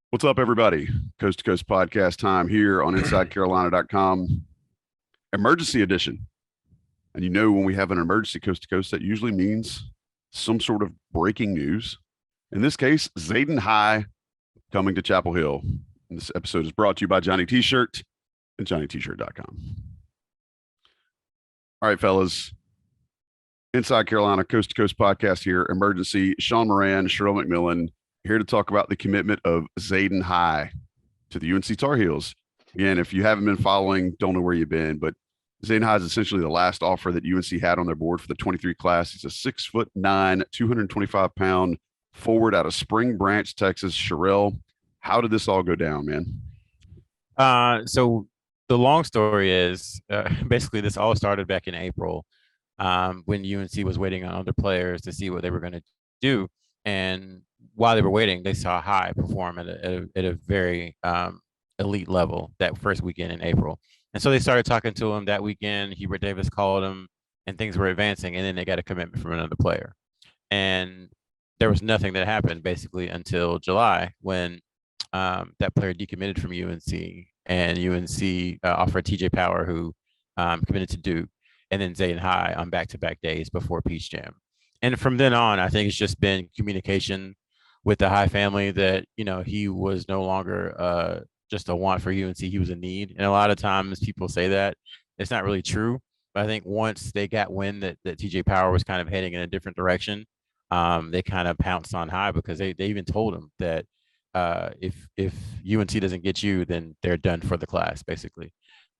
What's up, everybody? Coast to Coast podcast time here on InsideCarolina.com, emergency edition. And when we have an emergency coast to coast, that usually means some sort of breaking news. In this case, Zayden High coming to Chapel Hill. And this episode is brought to you by Johnny T-Shirt and JohnnyT-Shirt.com. All right, fellas. Inside Carolina, Coast to Coast podcast here. Emergency. Sean Moran, Sherrell McMillan, here to talk about the commitment of Zayden High to the UNC Tar Heels. Again, if you haven't been following, don't know where you've been, but Zayden High is essentially the last offer that UNC had on their board for the 23 class. He's a 6'9", 225-pound forward out of Spring Branch, Texas. Sherrell, how did this all go down, man? So the long story is basically this all started back in April when UNC was waiting on other players to see what they were going to do. And while they were waiting, they saw High perform at a very elite level that first weekend in April. And so they started talking to him that weekend. Hubert Davis called him and things were advancing. And then they got a commitment from another player. And there was nothing that happened basically until July when that player decommitted from UNC and UNC offered TJ Powell, who committed to Duke, and then Zayden High on back-to-back days before Peach Jam. And from then on, I think it's just been communication with the High family that, he was no longer just a want for UNC, he was a need. And a lot of times people say that. It's not really true. But I think once they got wind that TJ Powell was kind of heading in a different direction, they kind of pounced on High because they even told him that if UNC doesn't get you, then they're done for the class, basically.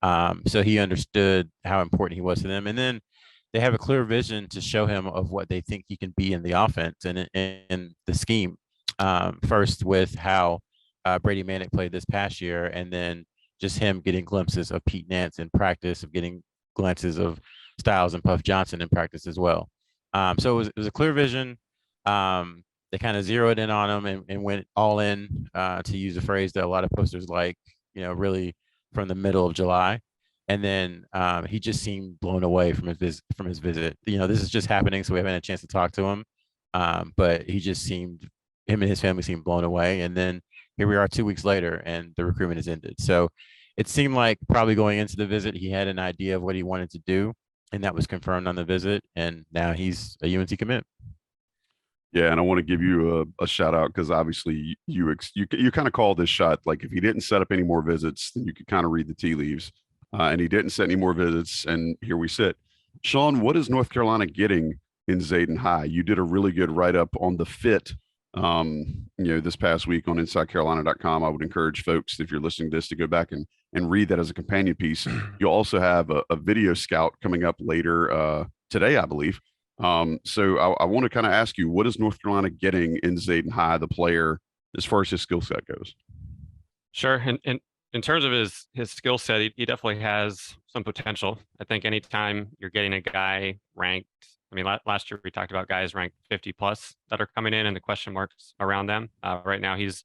So he understood how important he was to them. And then they have a clear vision to show him of what they think he can be in the offense and in the scheme. First with how Brady Manick played this past year, and then just him getting glimpses of Pete Nance in practice, of getting glimpses of Styles and Puff Johnson in practice as well. So it was a clear vision. They kind of zeroed in on him and went all in, to use a phrase that a lot of posters like, really from the middle of July. And then he just seemed blown away from his visit. This is just happening, so we haven't had a chance to talk to him. But him and his family seemed blown away. And then here we are 2 weeks later, and the recruitment has ended. So it seemed like probably going into the visit, he had an idea of what he wanted to do, and that was confirmed on the visit. And now he's a UNC commit. Yeah, and I want to give you a shout out because obviously you kind of called this shot. Like if he didn't set up any more visits, then you could kind of read the tea leaves. And he didn't set any more visits, and here we sit. Sean, what is North Carolina getting in Zayden High? You did a really good write up on the fit, this past week on InsideCarolina.com. I would encourage folks, if you're listening to this, to go back and read that as a companion piece. You'll also have a video scout coming up later today, I believe. So I want to kind of ask you, what is North Carolina getting in Zayden High, the player, as far as his skill set goes? Sure. And in terms of his skill set, he definitely has some potential. I think anytime you're getting a guy ranked, last year we talked about guys ranked 50 plus that are coming in and the question marks around them. Right now he's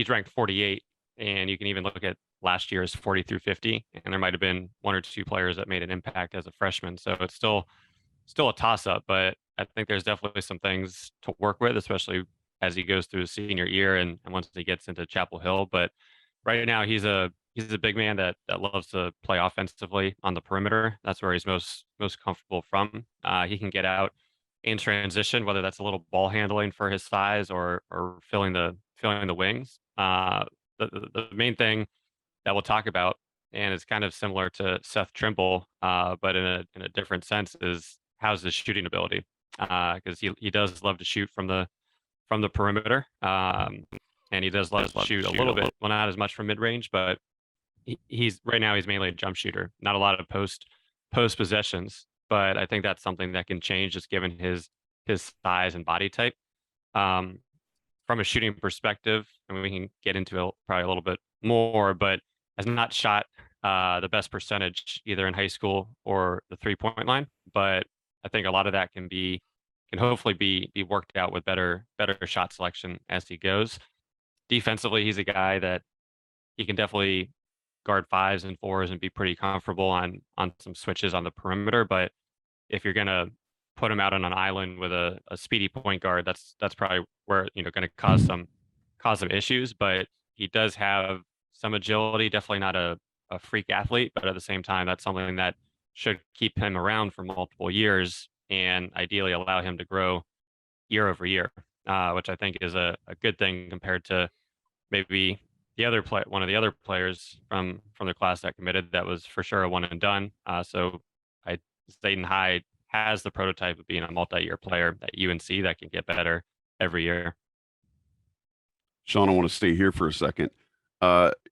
ranked 48, and you can even look at last year's 40 through 50, and there might have been one or two players that made an impact as a freshman. So it's still a toss-up, but I think there's definitely some things to work with, especially as he goes through his senior year and once he gets into Chapel Hill. But right now he's a big man that loves to play offensively on the perimeter. That's where he's most comfortable from. He can get out in transition, whether that's a little ball handling for his size or filling the wings. The main thing that we'll talk about, and it's kind of similar to Seth Trimble, but in a different sense, is how's his shooting ability? Because he does love to shoot from the perimeter, and he does love to shoot a little bit. Well, not as much from mid range, but he's mainly a jump shooter. Not a lot of post possessions, but I think that's something that can change just given his size and body type. From a shooting perspective, and we can get into it probably a little bit more, but has not shot the best percentage either in high school or the 3-point line. But I think a lot of that can hopefully be worked out with better shot selection as he goes. Defensively, he's a guy that he can definitely guard 5s and 4s and be pretty comfortable on some switches on the perimeter. But if you're gonna put him out on an island with a speedy point guard, that's probably where going to cause some issues. But he does have some agility, definitely not a freak athlete, but at the same time, that's something that should keep him around for multiple years and ideally allow him to grow year over year, which I think is a good thing compared to maybe one of the other players from the class that committed that was for sure a one and done. So Zayden High has the prototype of being a multi-year player at UNC that can get better every year. Sean, I want to stay here for a second.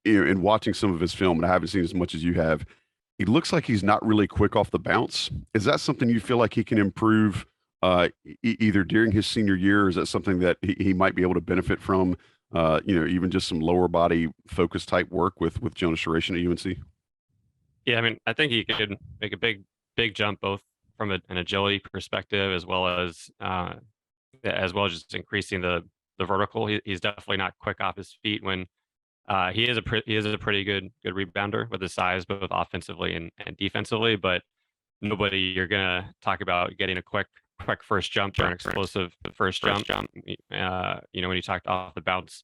In watching some of his film, and I haven't seen as much as you have, he looks like he's not really quick off the bounce. Is that something you feel like he can improve either during his senior year, or is that something that he might be able to benefit from, even just some lower body focus type work with Jonas Sherrell at UNC? Yeah, I mean, I think he could make a big jump both from an agility perspective as well as just increasing the vertical. He's definitely not quick off his feet when he is a pretty good rebounder with his size, both offensively and defensively. But nobody you're gonna talk about getting a quick first jump or an explosive first jump. When you talked off the bounce,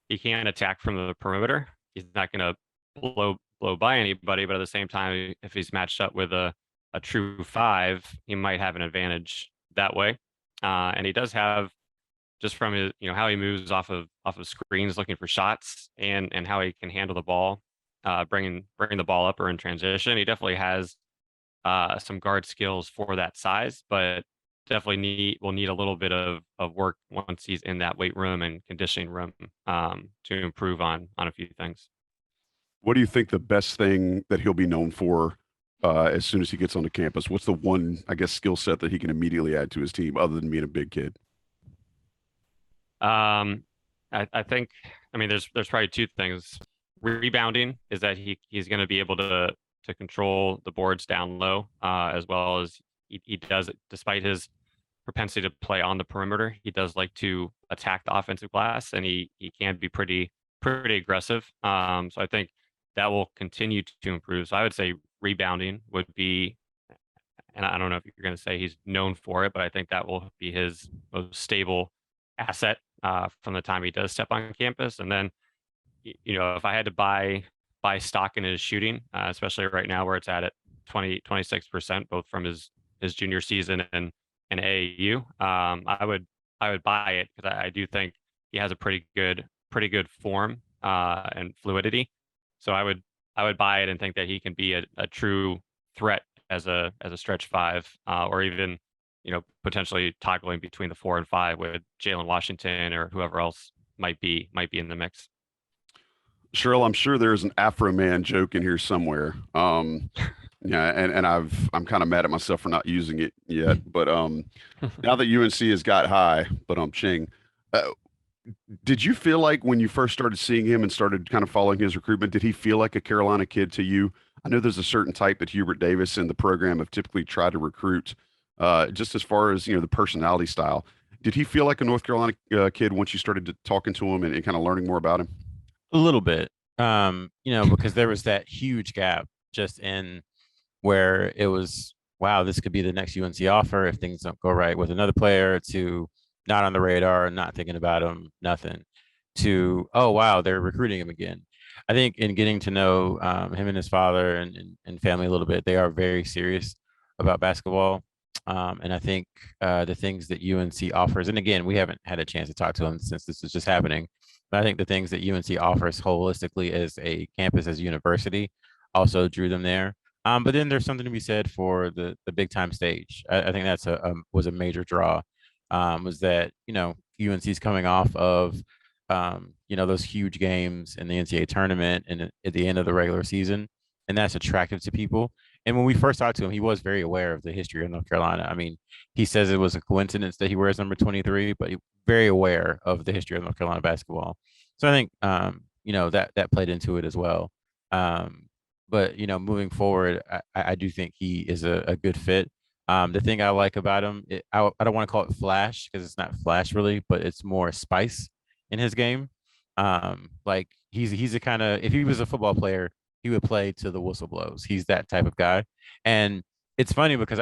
he can attack from the perimeter. He's not gonna blow by anybody, but at the same time, if he's matched up with a true five, he might have an advantage that way. And he does have, just from his, how he moves off of screens looking for shots and how he can handle the ball, bringing the ball up or in transition. He definitely has some guard skills for that size, but definitely will need a little bit of work once he's in that weight room and conditioning room to improve on a few things. What do you think the best thing that he'll be known for as soon as he gets onto campus? What's the one, I guess, skill set that he can immediately add to his team other than being a big kid? I think, there's probably two things. Rebounding is that he's going to be able to control the boards down low, as well as he does it despite his propensity to play on the perimeter. He does like to attack the offensive glass, and he can be pretty aggressive. So I think that will continue to improve. So I would say rebounding would be, and I don't know if you're going to say he's known for it, but I think that will be his most stable asset from the time he does step on campus. And then, if I had to buy stock in his shooting, especially right now where it's at 26%, both from his junior season and AAU, I would buy it because I do think he has a pretty good form and fluidity. So I would buy it and think that he can be a true threat as a stretch five, or even potentially toggling between the 4 and 5 with Jalen Washington or whoever else might be in the mix. Sherrell, I'm sure there's an Afro Man joke in here somewhere. Yeah, and I'm kind of mad at myself for not using it yet. But now that UNC has got High, but Ching, did you feel like when you first started seeing him and started kind of following his recruitment, did he feel like a Carolina kid to you? I know there's a certain type that Hubert Davis and the program have typically tried to recruit, just as far as the personality style. Did he feel like a North Carolina kid once you started talking to him and kind of learning more about him? A little bit, because there was that huge gap just in where it was, wow, this could be the next UNC offer if things don't go right with another player, to not on the radar, not thinking about him, nothing, to, oh, wow, they're recruiting him again. I think in getting to know him and his father and family a little bit, they are very serious about basketball. And I think the things that UNC offers, and again, we haven't had a chance to talk to him since this is just happening, but I think the things that UNC offers holistically as a campus, as a university, also drew them there. But then there's something to be said for the big time stage. I think that's was a major draw. Was that UNC's coming off of those huge games in the NCAA tournament and at the end of the regular season, and that's attractive to people. And when we first talked to him, he was very aware of the history of North Carolina. I mean, he says it was a coincidence that he wears number 23, but he's very aware of the history of North Carolina basketball. So I think that played into it as well. But moving forward, I do think he is a good fit. The thing I like about him, I don't want to call it flash because it's not flash really, but it's more spice in his game. Like he's a kind of, if he was a football player, he would play to the whistle blows. He's that type of guy. And it's funny because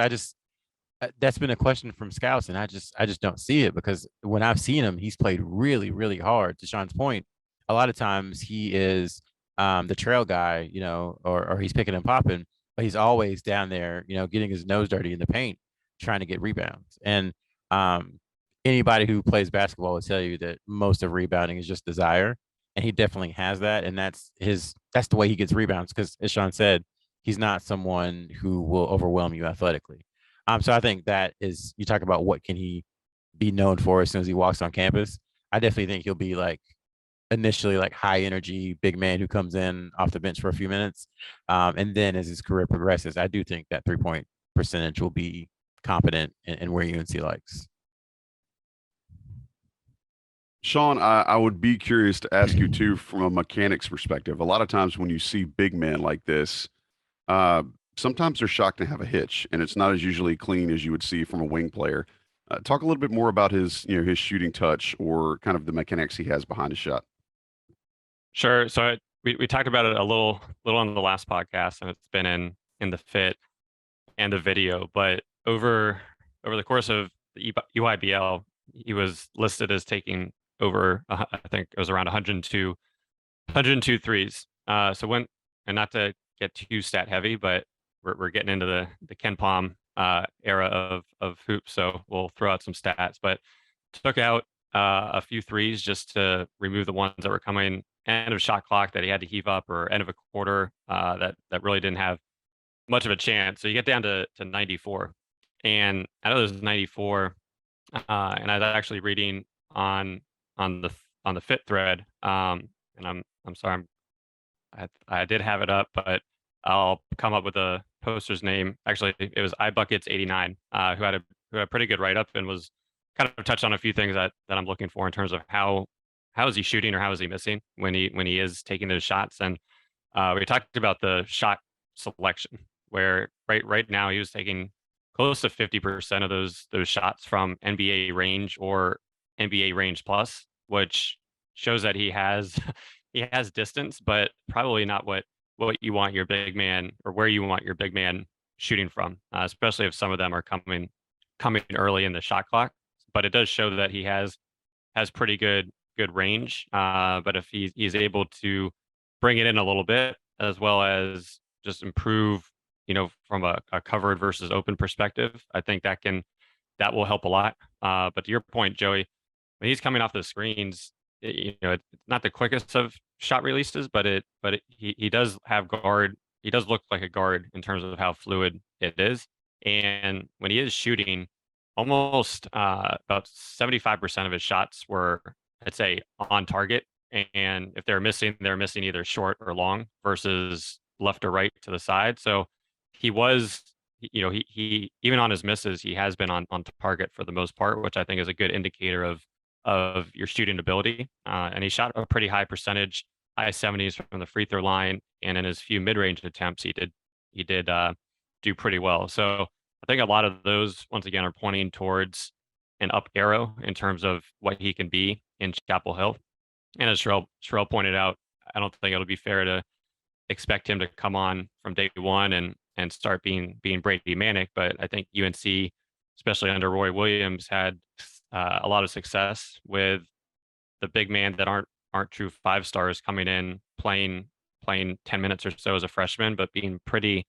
that's been a question from scouts, and I just don't see it, because when I've seen him, he's played really, really hard. To Sean's point, a lot of times he is the trail guy, you know, or he's picking and popping, but he's always down there, you know, getting his nose dirty in the paint, trying to get rebounds. And um, anybody who plays basketball will tell you that most of rebounding is just desire, and he definitely has that, and that's the way he gets rebounds. Because as Sean said, he's not someone who will overwhelm you athletically. So I think that is, you talk about what can he be known for as soon as he walks on campus. I definitely think he'll be like initially like high energy big man who comes in off the bench for a few minutes. And then as his career progresses, I do think that 3-point percentage will be competent and where UNC likes. Sean, I would be curious to ask you too, from a mechanics perspective. A lot of times when you see big men like this, uh, sometimes they're shocked to have a hitch, and it's not as usually clean as you would see from a wing player. Talk a little bit more about his, his shooting touch or kind of the mechanics he has behind his shot. Sure. So we talked about it a little on the last podcast, and it's been in the fit and the video. But over the course of the UIBL, he was listed as taking over, I think it was around 102 threes. So when, and not to get too stat heavy, but we're getting into the Ken Palm era of hoops, so we'll throw out some stats. But took out a few threes just to remove the ones that were coming end of shot clock that he had to heave up, or end of a quarter that really didn't have much of a chance. So you get down to 94, and out of those 94, and I was actually reading on the fit thread, and I'm sorry, I did have it up, but I'll come up with a poster's name. Actually, it was iBuckets89, who had a pretty good write up and was kind of touched on a few things that I'm looking for in terms of how is he shooting or how is he missing when he is taking those shots. And we talked about the shot selection, where right now he was taking close to 50% of those shots from NBA range or NBA range plus, which shows that he has he has distance, but probably not what you want your big man, or where you want your big man shooting from, especially if some of them are coming early in the shot clock. But it does show that he has pretty good range. But if he's able to bring it in a little bit, as well as just improve, from a covered versus open perspective, I think that will help a lot. But to your point, Joey, when he's coming off the screens, it's not the quickest of shot releases, but he does have guard. He does look like a guard in terms of how fluid it is. And when he is shooting, almost about 75% of his shots were, I'd say, on target. And if they're missing either short or long versus left or right to the side. So he was, he even on his misses, he has been on target for the most part, which I think is a good indicator of your shooting ability. And he shot a pretty high percentage, high 70s from the free throw line, and in his few mid-range attempts, he did do pretty well. So I think a lot of those, once again, are pointing towards an up arrow in terms of what he can be in Chapel Hill. And as Sherrell pointed out, I don't think it'll be fair to expect him to come on from day one and start being Brady Manic. But I think UNC, especially under Roy Williams, had a lot of success with the big man that aren't true 5-stars coming in, playing 10 minutes or so as a freshman, but being pretty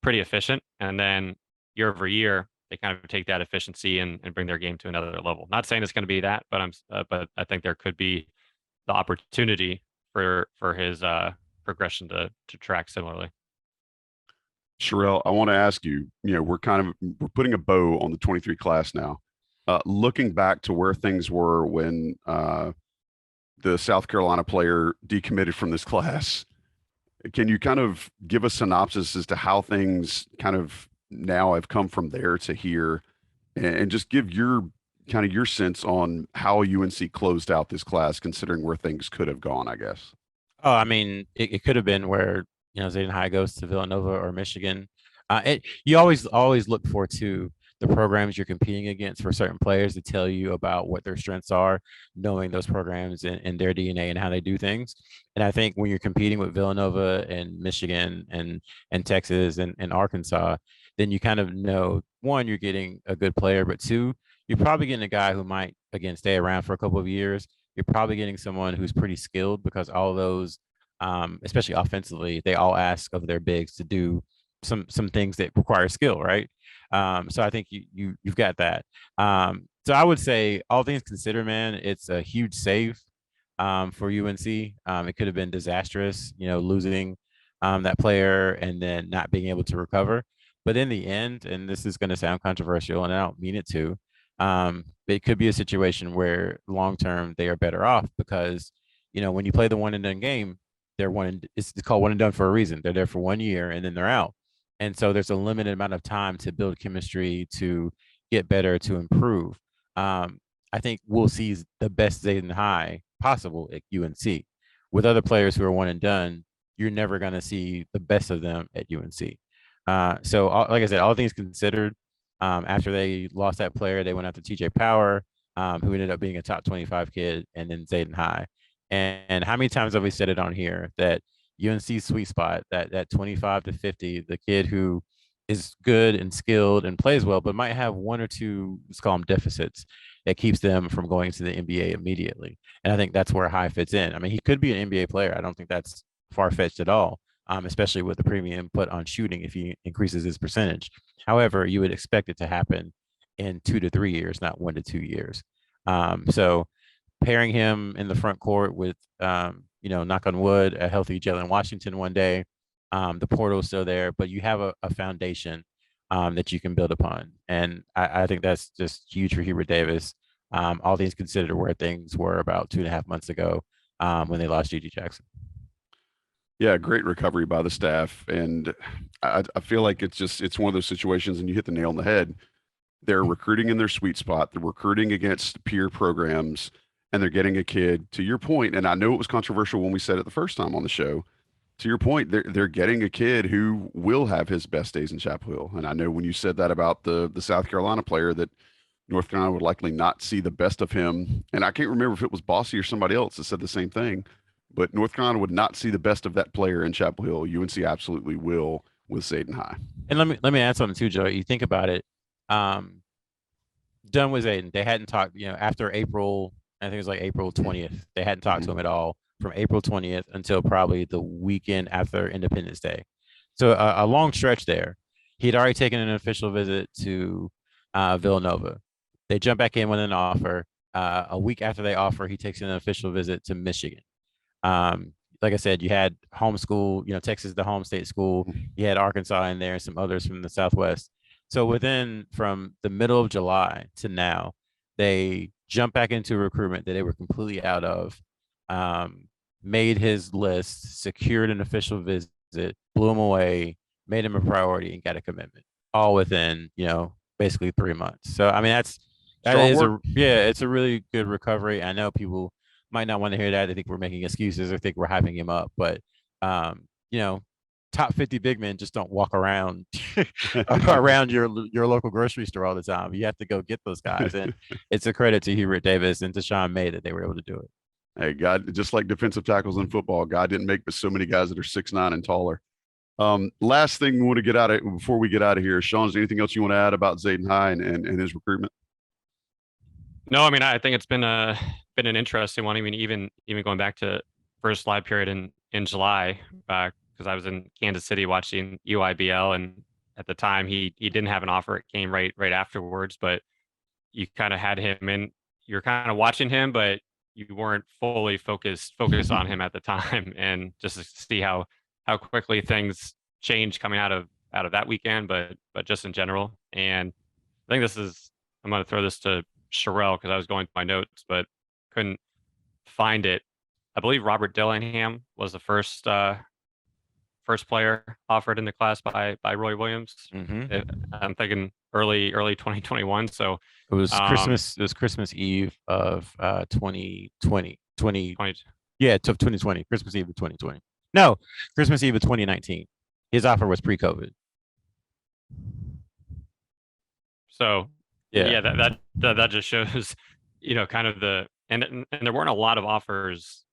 efficient. And then year over year, they kind of take that efficiency and bring their game to another level. Not saying it's going to be that, but but I think there could be the opportunity for his progression to track similarly. Sherrell, I want to ask you, we're putting a bow on the 23 class now. Looking back to where things were when the South Carolina player decommitted from this class, can you kind of give a synopsis as to how things kind of now have come from there to here, and just give your sense on how UNC closed out this class, considering where things could have gone, I guess? Oh, I mean, it could have been where, Zayden High goes to Villanova or Michigan. You always look for the programs you're competing against for certain players to tell you about what their strengths are, knowing those programs and their DNA and how they do things. And I think when you're competing with Villanova and Michigan and Texas and Arkansas, then you kind of know, one, you're getting a good player, but two, you're probably getting a guy who might, again, stay around for a couple of years, you're probably getting someone who's pretty skilled because all of those, especially offensively, they all ask of their bigs to do some things that require skill, right? So I think you've got that. So I would say, all things considered, man, it's a huge save for UNC. It could have been disastrous, losing that player and then not being able to recover. But in the end, and this is going to sound controversial, and I don't mean it to, it could be a situation where long term they are better off because, when you play the one and done game, it's called one and done for a reason. They're there for 1 year and then they're out. And so there's a limited amount of time to build chemistry, to get better, to improve. I think we'll see the best Zayden High possible at UNC. With other players who are one and done, you're never going to see the best of them at UNC. So, like I said, all things considered, after they lost that player, they went after TJ Power, who ended up being a top 25 kid, and then Zayden High. And how many times have we said it on here that UNC sweet spot, that 25 to 50, the kid who is good and skilled and plays well, but might have one or two, let's call them deficits, that keeps them from going to the NBA immediately. And I think that's where High fits in. I mean, he could be an NBA player. I don't think that's far-fetched at all, especially with the premium put on shooting if he increases his percentage. However, you would expect it to happen in 2 to 3 years, not 1 to 2 years. So pairing him in the front court with, knock on wood, a healthy Jalen Washington one day, the portal is still there, but you have a foundation that you can build upon. And I think that's just huge for Hubert Davis. All things considered, where things were about 2.5 months ago when they lost Gigi Jackson. Yeah, great recovery by the staff. And I feel like it's one of those situations, and you hit the nail on the head. They're recruiting in their sweet spot. They're recruiting against peer programs, and they're getting a kid, to your point, and I know it was controversial when we said it the first time on the show. To your point, they're getting a kid who will have his best days in Chapel Hill. And I know when you said that about the South Carolina player, that North Carolina would likely not see the best of him. And I can't remember if it was Bossy or somebody else that said the same thing, but North Carolina would not see the best of that player in Chapel Hill. UNC absolutely will with Zayden High. And let me add something too, Joe. You think about it. Done with Zayden. They hadn't talked, after April, I think it was like April 20th. They hadn't talked to him at all from April 20th until probably the weekend after Independence Day. So a long stretch there. He had already taken an official visit to Villanova. They jump back in with an offer. A week after they offer, he takes an official visit to Michigan. Like I said, you had homeschool, Texas, the home state school. You had Arkansas in there and some others from the Southwest. So from the middle of July to now, they jump back into recruitment that they were completely out of, made his list, secured an official visit, blew him away, made him a priority, and got a commitment, all within, basically 3 months. So, I mean, it's a really good recovery. I know people might not want to hear that. They think we're making excuses or think we're hyping him up, but, top 50 big men just don't walk around around your local grocery store all the time. You have to go get those guys. And it's a credit to Hubert Davis and to Sean May that they were able to do it. Hey, God, just like defensive tackles in football, God didn't make but so many guys that are 6'9" and taller. Last thing we want to get out of before we get out of here, Sean, is there anything else you want to add about Zayden High and his recruitment? No, I mean, I think it's been an interesting one. I mean, even going back to first live period in July, because I was in Kansas City watching UIBL, and at the time he didn't have an offer. It came right afterwards, but you kind of had him in. You're kind of watching him, but you weren't fully focused on him at the time, and just to see how quickly things change coming out of that weekend, but just in general. And I think I'm going to throw this to Sherrell because I was going through my notes, but couldn't find it. I believe Robert Dillingham was the first player offered in the class by Roy Williams. I'm thinking early 2021. So it was Christmas. It was Christmas Eve of 2020. Yeah, it took 2020. Christmas Eve of 2020. No, Christmas Eve of 2019. His offer was pre-COVID. So yeah, that just shows, kind of and there weren't a lot of offers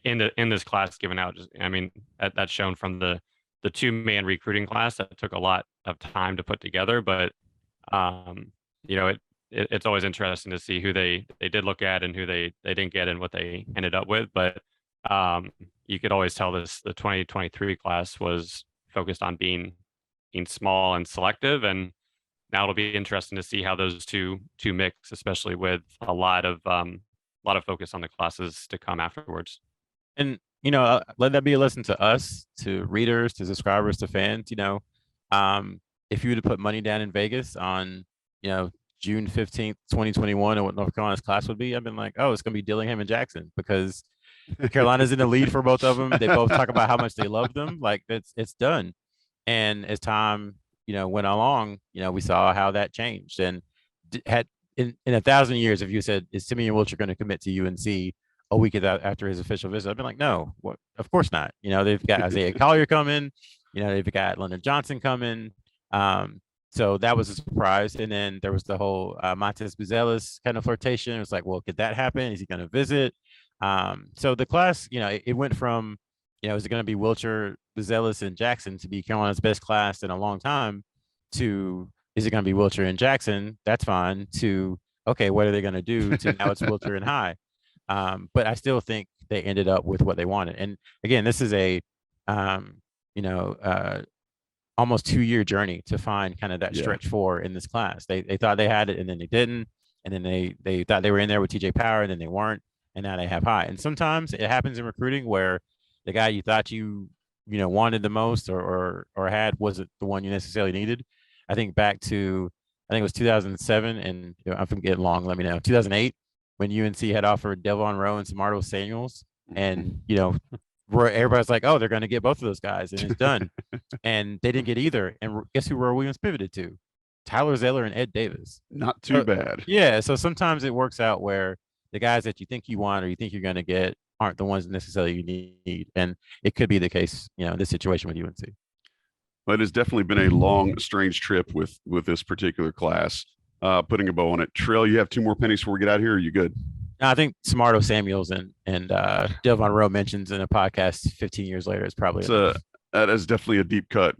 in this class given out. I mean, that's shown from the 2-man recruiting class that took a lot of time to put together, but it's always interesting to see who they did look at and who they didn't get and what they ended up with. But you could always tell the 2023 class was focused on being small and selective, and now it'll be interesting to see how those two mix, especially with a lot of focus on the classes to come afterwards. And let that be a lesson to us, to readers, to subscribers, to fans. If you were to put money down in Vegas on June 15th, 2021, and what North Carolina's class would be, I've been like, oh, it's going to be Dillingham and Jackson, because Carolina's in the lead for both of them. They both talk about how much they love them. Like it's done. And as time, went along, we saw how that changed. And had in 1,000 years, if you said, is Simeon Wilcher going to commit to UNC a week after his official visit, I've been like, no, of course not. They've got Isaiah Collier coming. They've got London Johnson coming. So that was a surprise. And then there was the whole Montez Buzelis kind of flirtation. It was like, well, could that happen? Is he going to visit? So the class, it went from, is it going to be Wilcher, Buzelis, and Jackson to be Carolina's best class in a long time, to, is it going to be Wilcher and Jackson? That's fine. To, okay, what are they going to do? To now it's Wilcher and High. But I still think they ended up with what they wanted. And again, this is a, almost 2-year journey to find kind of that stretch four in this class. They thought they had it, and then they didn't. And then they thought they were in there with TJ Power, and then they weren't. And now they have High. And sometimes it happens in recruiting where the guy you thought you wanted the most or had wasn't the one you necessarily needed. I think back to, I think it was 2007, and if I'm getting long, let me know. 2008, when UNC had offered Delvon Rowe and Samardo Samuels, and everybody's like, oh, they're going to get both of those guys, and it's done. And they didn't get either. And guess who Roy Williams pivoted to? Tyler Zeller and Ed Davis. Not too bad. Yeah. So sometimes it works out where the guys that you think you want or you think you're going to get aren't the ones necessarily you need. And it could be the case, in this situation with UNC. But it has definitely been a long, strange trip with this particular class. Putting a bow on it. Trill, you have 2 more pennies before we get out of here. Are you good? I think Samardo Samuels and Delvon Rowe mentions in a podcast 15 years later is probably that is definitely a deep cut.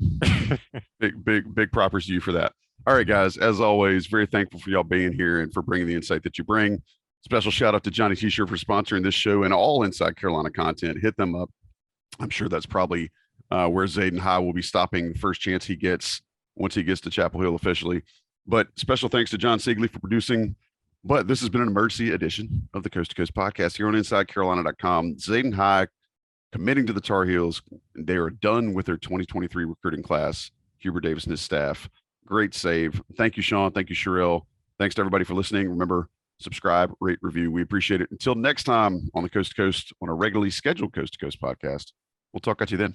big props to you for that. All right, guys. As always, very thankful for y'all being here and for bringing the insight that you bring. Special shout out to Johnny T-Shirt for sponsoring this show and all Inside Carolina content. Hit them up. I'm sure that's probably where Zayden High will be stopping the first chance he gets once he gets to Chapel Hill officially. But special thanks to John Sigley for producing. But this has been an emergency edition of the Coast to Coast podcast here on InsideCarolina.com. Zayden High committing to the Tar Heels. They are done with their 2023 recruiting class. Hubert Davis and his staff. Great save. Thank you, Sean. Thank you, Sherrell. Thanks to everybody for listening. Remember, subscribe, rate, review. We appreciate it. Until next time on the Coast to Coast on a regularly scheduled Coast to Coast podcast. We'll talk at you then.